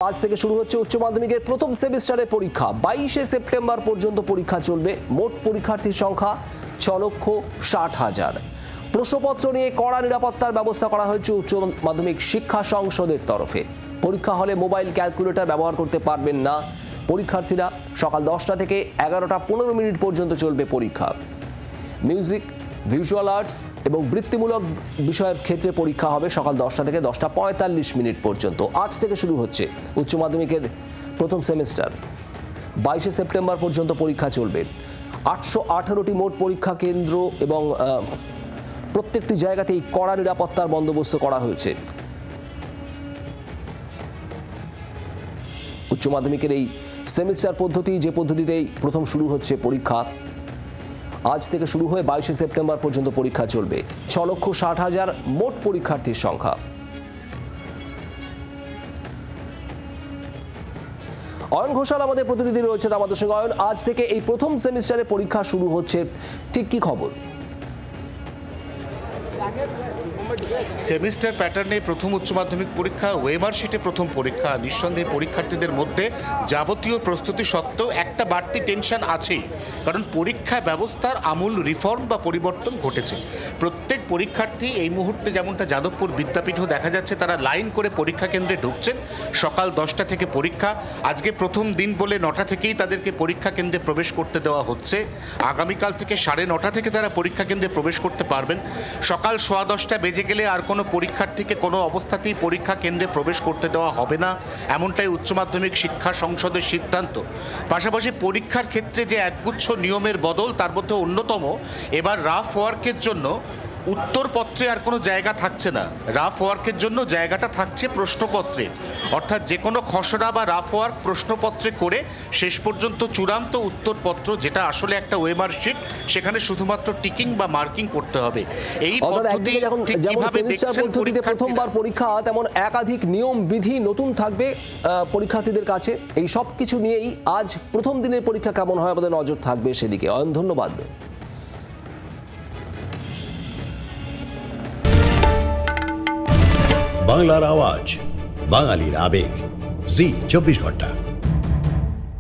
আজ থেকে শুরু হচ্ছে উচ্চ মাধ্যমিকের প্রথম সেমিস্টারের পরীক্ষা। 22শে সেপ্টেম্বর পর্যন্ত পরীক্ষা চলবে। মোট পরীক্ষার্থীর সংখ্যা 6,60,000। প্রশ্নপত্র নিয়ে কড়া নিরাপত্তার ব্যবস্থা করা হয়েছে উচ্চ মাধ্যমিক শিক্ষা সংসদের তরফে। পরীক্ষা হলে মোবাইল ক্যালকুলেটর ব্যবহার করতে পারবেন না পরীক্ষার্থীরা। সকাল 10টা থেকে 11টা 15 পর্যন্ত চলবে পরীক্ষা। মিউজিক, ভিজুয়াল আর্টস এবং বৃত্তিমূলক বিষয়ের ক্ষেত্রে পরীক্ষা হবে সকাল 10টা থেকে 10টা 45 পর্যন্ত। আজ থেকে শুরু হচ্ছে উচ্চ মাধ্যমিকের প্রথম সেমিস্টার। 22শে সেপ্টেম্বর পর্যন্ত পরীক্ষা চলবে। 818টি মোট পরীক্ষা কেন্দ্র এবং প্রত্যেকটি জায়গাতেই কড়া নিরাপত্তার বন্দোবস্ত করা হয়েছে। উচ্চ মাধ্যমিকের এই সেমিস্টার পদ্ধতি, যে পদ্ধতিতেই প্রথম শুরু হচ্ছে পরীক্ষা, আজ থেকে শুরু হয়ে 22শে সেপ্টেম্বর পর্যন্ত পরীক্ষা চলবে। 6,60,000 মোট পরীক্ষার্থীর সংখ্যা। অয়ন ঘোষাল আমাদের প্রতিনিধি রয়েছেন আমাদের সঙ্গে। অয়ন, আজ থেকে এই প্রথম সেমিস্টারে পরীক্ষা শুরু হচ্ছে, ঠিক কি খবর? সেমিস্টার প্যাটার্নে প্রথম উচ্চ মাধ্যমিক পরীক্ষা, ওয়েমার শিটে প্রথম পরীক্ষা। নিঃসন্দেহে পরীক্ষার্থীদের মধ্যে যাবতীয় প্রস্তুতি সত্ত্বেও একটা বাড়তি টেনশন আছেই, কারণ পরীক্ষা ব্যবস্থার আমূল রিফর্ম বা পরিবর্তন ঘটেছে। প্রত্যেক পরীক্ষার্থী এই মুহূর্তে, যেমনটা যাদবপুর বিদ্যাপীঠও দেখা যাচ্ছে, তারা লাইন করে পরীক্ষা কেন্দ্রে ঢুকছেন। সকাল 10টা থেকে পরীক্ষা। আজকে প্রথম দিন বলে 9টা থেকেই তাদেরকে পরীক্ষা কেন্দ্রে প্রবেশ করতে দেওয়া হচ্ছে। আগামীকাল থেকে 9:30 থেকে তারা পরীক্ষা কেন্দ্রে প্রবেশ করতে পারবেন। সকাল 10:15 বেজে গেলে আর কোনো পরীক্ষার্থীকে কোনো অবস্থাতেই পরীক্ষা কেন্দ্রে প্রবেশ করতে দেওয়া হবে না, এমনটাই উচ্চ মাধ্যমিক শিক্ষা সংসদের সিদ্ধান্ত। পাশাপাশি পরীক্ষার ক্ষেত্রে যে একগুচ্ছ নিয়মের বদল, তার মধ্যে অন্যতম, এবার রাফ ওয়ার্কের জন্য উত্তরপত্রে আর কোনো জায়গা থাকছে না। রাফ ওয়ার্কের জন্য জায়গাটা থাকছে প্রশ্নপত্রে। অর্থাৎ যে কোনো খসড়া বা রাফ ওয়ার্ক প্রশ্নপত্রে করে শেষ পর্যন্ত চূড়ান্ত উত্তরপত্র, যেটা আসলে একটা ওয়েমার শিট, সেখানে শুধুমাত্র টিকিং বা মার্কিং করতে হবে। এই পদ্ধতি কিভাবে দেখছেন পরীক্ষার্থীরা? প্রথমবার পরীক্ষা, তেমন একাধিক নিয়ম বিধি নতুন থাকবে পরীক্ষার্থীদের কাছে। এই সব কিছু নিয়েই আজ প্রথম দিনের পরীক্ষা কেমন হয় আমাদের নজর থাকবে সেদিকে। অয়ন, ধন্যবাদ। বাংলার আওয়াজ, বাঙালির আবেগ, জি 24 ঘন্টা।